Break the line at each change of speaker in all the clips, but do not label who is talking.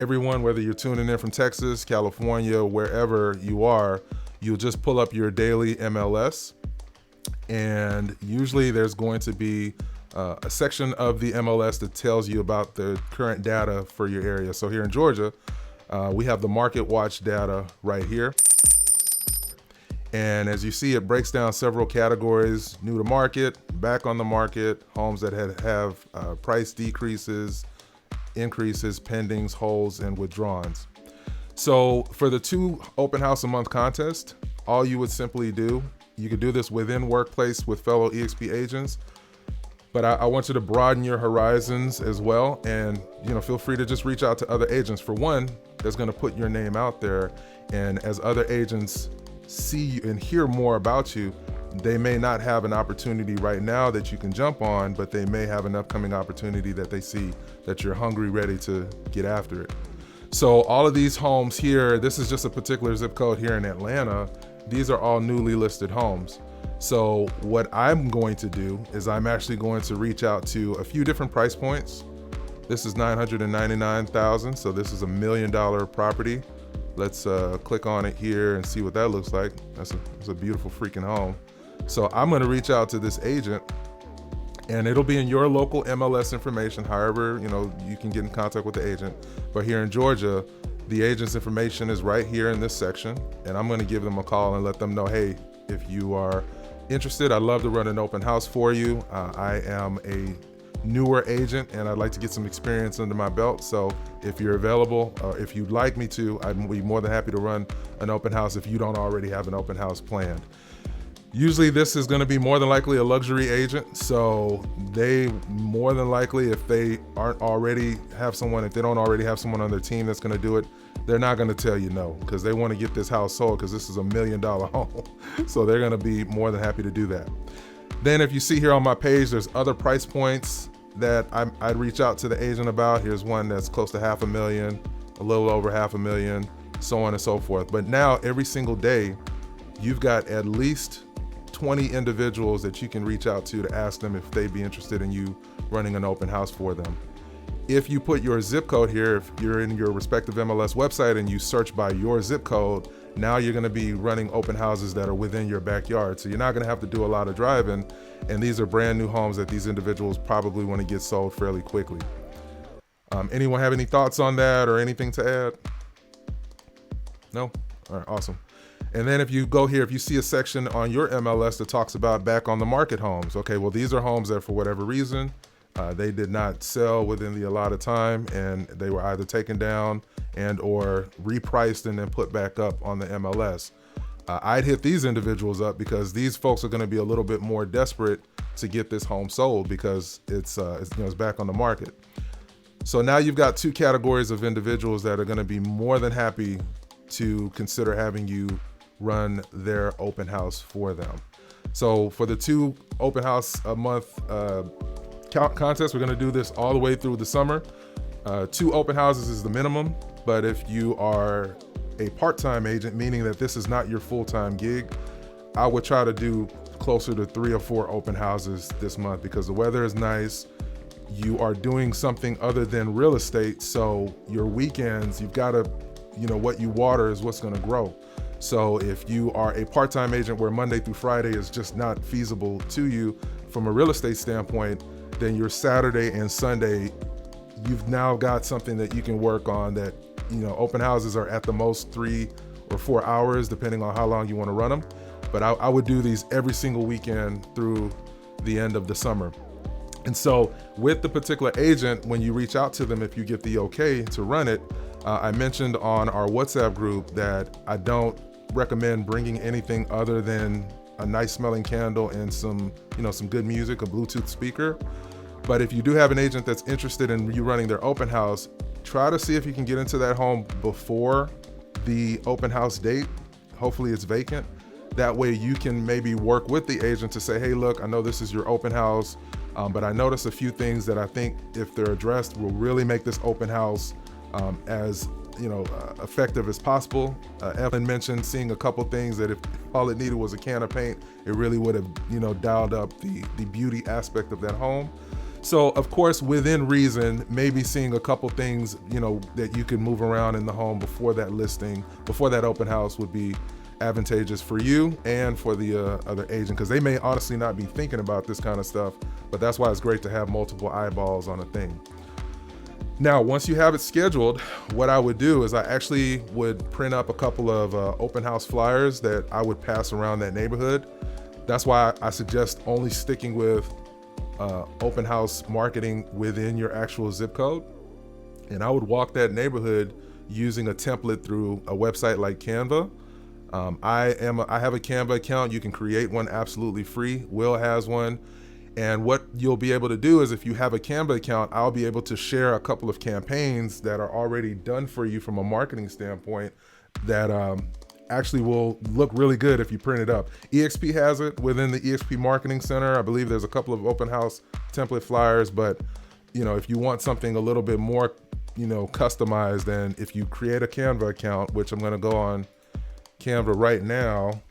Everyone, whether you're tuning in from Texas, California, wherever you are, you'll just pull up your daily MLS, and usually there's going to be a section of the MLS that tells you about the current data for your area. So here in Georgia, we have the Market Watch data right here. And as you see, it breaks down several categories: new to market, back on the market, homes that have price decreases, increases, pendings, holds, and withdrawals. So for the 2 open house a month contest, all you would simply do, you could do this within workplace with fellow EXP agents, but I want you to broaden your horizons as well. And feel free to just reach out to other agents. For one, that's going to put your name out there. And as other agents see you and hear more about you, they may not have an opportunity right now that you can jump on, but they may have an upcoming opportunity that they see that you're hungry, ready to get after it. So all of these homes here, this is just a particular zip code here in Atlanta. These are all newly listed homes. So what I'm going to do is I'm actually going to reach out to a few different price points. This is $999,000, so this is $1 million property. Let's click on it here and see what that looks like. That's a beautiful freaking home. So I'm going to reach out to this agent, and it'll be in your local MLS information. However, you can get in contact with the agent. But here in Georgia, the agent's information is right here in this section, and I'm going to give them a call and let them know, hey, if you are interested, I'd love to run an open house for you. I am a newer agent and I'd like to get some experience under my belt. So if you're available, or if you'd like me to, I'd be more than happy to run an open house if you don't already have an open house planned. Usually this is going to be more than likely a luxury agent. So they more than likely, if they don't already have someone on their team that's going to do it, they're not going to tell you no, because they want to get this house sold, because this is $1 million home. So they're going to be more than happy to do that. Then if you see here on my page, there's other price points that I'd reach out to the agent about. Here's one that's close to $500,000, a little over $500,000, so on and so forth. But now every single day, you've got at least 20 individuals that you can reach out to ask them if they'd be interested in you running an open house for them. If you put your zip code here, if you're in your respective MLS website and you search by your zip code, now you're going to be running open houses that are within your backyard. So you're not going to have to do a lot of driving. And these are brand new homes that these individuals probably want to get sold fairly quickly. Anyone have any thoughts on that or anything to add? No? All right, awesome. And then if you go here, if you see a section on your MLS that talks about back on the market homes, okay, well, these are homes that for whatever reason, they did not sell within the allotted time, and they were either taken down and or repriced and then put back up on the MLS. I'd hit these individuals up because these folks are going to be a little bit more desperate to get this home sold because it's back on the market. So now you've got 2 categories of individuals that are going to be more than happy to consider having you run their open house for them. So for the 2 open house a month contest, we're going to do this all the way through the summer. 2 open houses is the minimum, but if you are a part-time agent, meaning that this is not your full-time gig, I would try to do closer to 3 or 4 open houses this month because the weather is nice. You are doing something other than real estate, so your weekends, you've got to, what you water is what's going to grow. So if you are a part-time agent where Monday through Friday is just not feasible to you from a real estate standpoint, then your Saturday and Sunday, you've now got something that you can work on that, open houses are at the most 3 or 4 hours, depending on how long you want to run them. But I would do these every single weekend through the end of the summer. And so with the particular agent, when you reach out to them, if you get the okay to run it, I mentioned on our WhatsApp group that I don't recommend bringing anything other than a nice smelling candle and some good music, a Bluetooth speaker. But if you do have an agent that's interested in you running their open house, try to see if you can get into that home before the open house date. Hopefully it's vacant. That way you can maybe work with the agent to say, hey, look, I know this is your open house, but I noticed a few things that I think if they're addressed will really make this open house as effective as possible. Evelyn mentioned seeing a couple things that if all it needed was a can of paint, it really would have dialed up the beauty aspect of that home. So of course, within reason, maybe seeing a couple things, that you can move around in the home before that listing, before that open house would be advantageous for you and for the other agent, because they may honestly not be thinking about this kind of stuff, but that's why it's great to have multiple eyeballs on a thing. Now, once you have it scheduled, what I would do is I actually would print up a couple of open house flyers that I would pass around that neighborhood. That's why I suggest only sticking with open house marketing within your actual zip code. And I would walk that neighborhood using a template through a website like Canva. I have a Canva account. You can create one absolutely free. Will has one. And what you'll be able to do is, if you have a Canva account, I'll be able to share a couple of campaigns that are already done for you from a marketing standpoint that actually will look really good if you print it up. EXP has it within the EXP Marketing Center. I believe there's a couple of open house template flyers, but if you want something a little bit more, customized, then if you create a Canva account, which I'm going to go on Canva right now,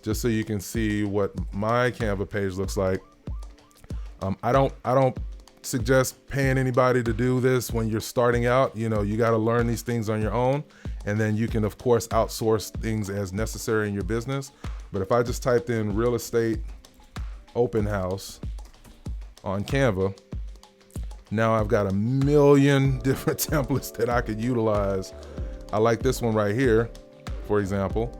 just so you can see what my Canva page looks like. I don't suggest paying anybody to do this when you're starting out. You got to learn these things on your own, and then you can of course outsource things as necessary in your business. But if I just typed in real estate open house on Canva, now I've got a million different templates that I could utilize. I like this one right here, for example.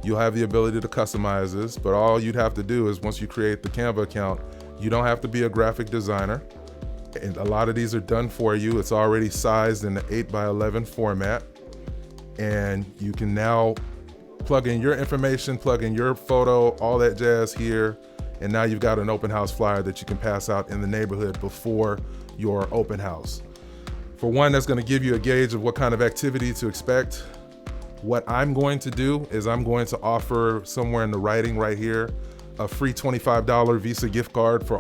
You'll have the ability to customize this, but all you'd have to do is, once you create the Canva account, you don't have to be a graphic designer. And a lot of these are done for you. It's already sized in the 8x11 format. And you can now plug in your information, plug in your photo, all that jazz here. And now you've got an open house flyer that you can pass out in the neighborhood before your open house. For one, that's going to give you a gauge of what kind of activity to expect. What I'm going to do is I'm going to offer, somewhere in the writing right here, a free $25 Visa gift card for,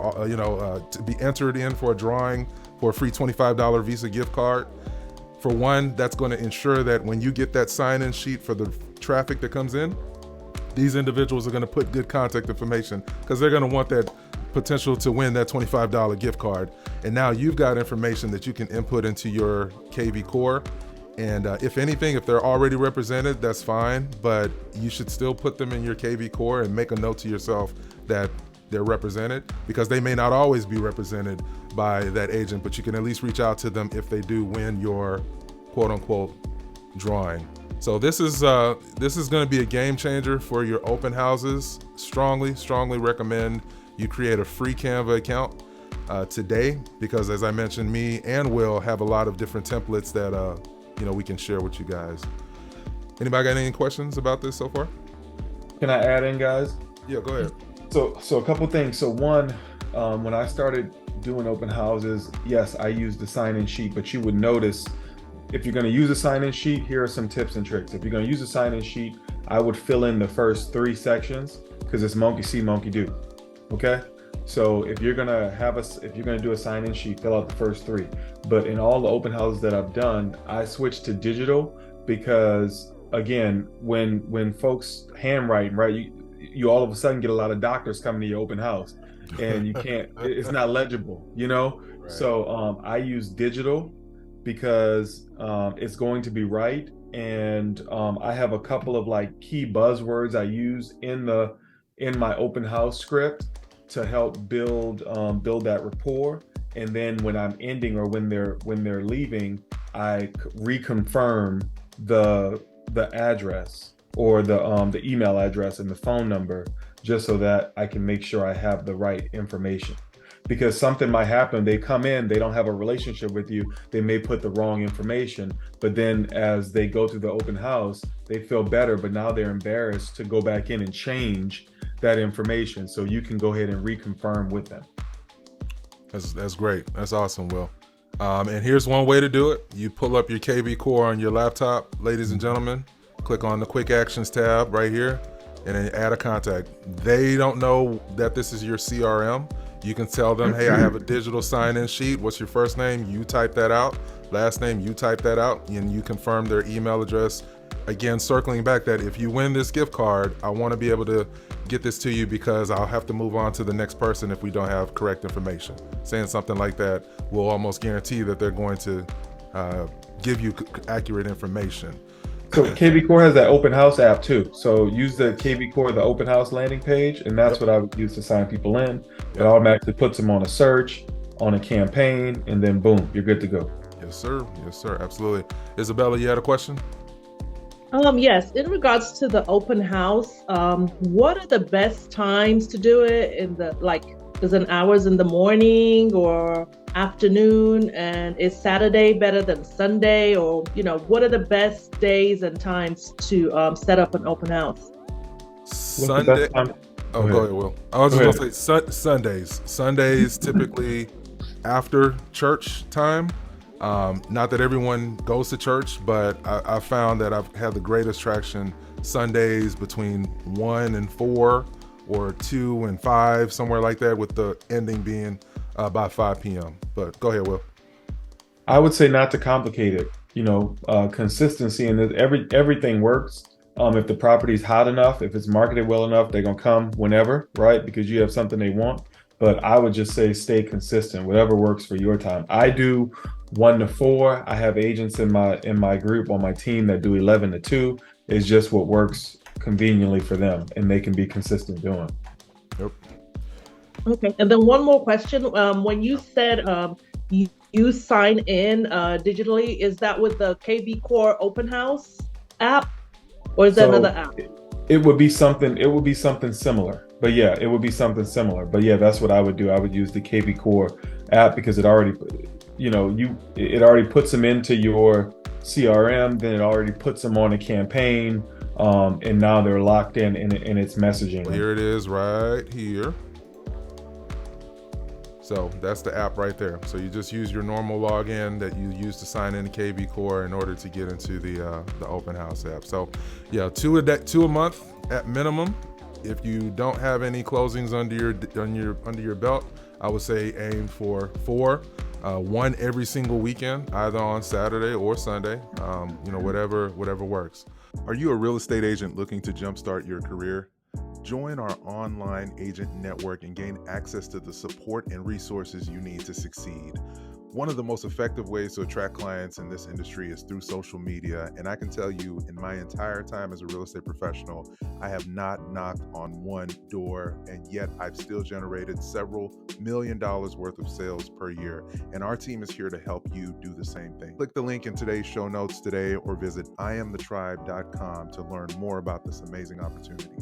to be entered in for a drawing for a free $25 Visa gift card. For one, that's going to ensure that when you get that sign-in sheet for the traffic that comes in, these individuals are going to put good contact information, because they're going to want that potential to win that $25 gift card. And now you've got information that you can input into your KV core. And if anything, if they're already represented, that's fine, but you should still put them in your KV core and make a note to yourself that they're represented, because they may not always be represented by that agent, but you can at least reach out to them if they do win your quote unquote drawing. So this is going to be a game changer for your open houses. Strongly recommend you create a free Canva account today, because as I mentioned, me and Will have a lot of different templates that we can share with you guys. Anybody got any questions about this so far?
Can I add in, guys?
Yeah, go ahead.
So a couple things. So one, when I started doing open houses, yes, I used the sign-in sheet, but you would notice, if you're going to use a sign-in sheet, here are some tips and tricks. If you're going to use a sign-in sheet, I would fill in the first 3 sections, because it's monkey see, monkey do. Okay. So if you're gonna do a sign-in sheet, fill out the first 3. But in all the open houses that I've done, I switched to digital, because again, when folks handwrite, right, you all of a sudden get a lot of doctors coming to your open house, and you can't, it's not legible, Right. So I use digital because it's going to be right. And I have a couple of key buzzwords I use in my open house script to help build that rapport. And then when I'm ending, or when they're leaving, I reconfirm the address, or the email address and the phone number, just so that I can make sure I have the right information. Because something might happen, they come in, they don't have a relationship with you, they may put the wrong information, but then as they go through the open house, they feel better, but now they're embarrassed to go back in and change that information. So you can go ahead and reconfirm with them.
That's great. That's awesome, Will. And here's one way to do it. You pull up your KV core on your laptop, ladies and gentlemen, click on the quick actions tab right here, and then add a contact. They don't know that this is your CRM. You can tell them, hey, I have a digital sign-in sheet. What's your first name? You type that out. Last name, you type that out, and you confirm their email address again, circling back, that if you win this gift card, I want to be able to get this to you because I'll have to move on to the next person if we don't have correct information. Saying something like that will almost guarantee that they're going to give you accurate information.
So KB Core has that open house app too. So use the KB Core, the open house landing page, and that's what I would use to sign people in. It automatically puts them on a search, on a campaign, and then boom, you're good to go.
Yes, sir. Yes, sir. Absolutely. Isabella, you had a question?
Yes, in regards to the open house, what are the best times to do it? Is it hours in the morning or afternoon? And is Saturday better than Sunday? Or, what are the best days and times to set up an open house?
Sunday. Oh, go ahead, Will. I was just going to say Sundays. Sundays typically after church time. Not that everyone goes to church, but I found that I've had the greatest traction Sundays between 1 and 4 or 2 and 5, somewhere like that, with the ending being by 5 p.m. But go ahead, Will.
I would say not to complicate it. Consistency, and everything works. If the property's hot enough, if it's marketed well enough, they're gonna come whenever, right? Because you have something they want. But I would just say stay consistent, whatever works for your time. I do 1 to 4. I have agents in my group on my team that do 11 to 2. It's just what works conveniently for them, and they can be consistent doing.
Yep.
Okay. And then one more question. When you said you sign in digitally, is that with the KB Core Open House app, or is that another app?
It would be something similar. But yeah, it would be something similar. But yeah, that's what I would do. I would use the KB Core app because it already, it already puts them into your CRM. Then it already puts them on a campaign, and now they're locked in its messaging.
Well, here it is, right here. So that's the app right there. So you just use your normal login that you use to sign into KB Core in order to get into the open house app. So yeah, two a month at minimum. If you don't have any closings under your belt, I would say aim for 4, 1 every single weekend, either on Saturday or Sunday. Whatever works. Are you a real estate agent looking to jumpstart your career? Join our online agent network and gain access to the support and resources you need to succeed. One of the most effective ways to attract clients in this industry is through social media, and I can tell you, in my entire time as a real estate professional, I have not knocked on one door, and yet I've still generated several $1 million worth of sales per year, and our team is here to help you do the same thing. Click the link in today's show notes today or visit IamTheTribe.com to learn more about this amazing opportunity.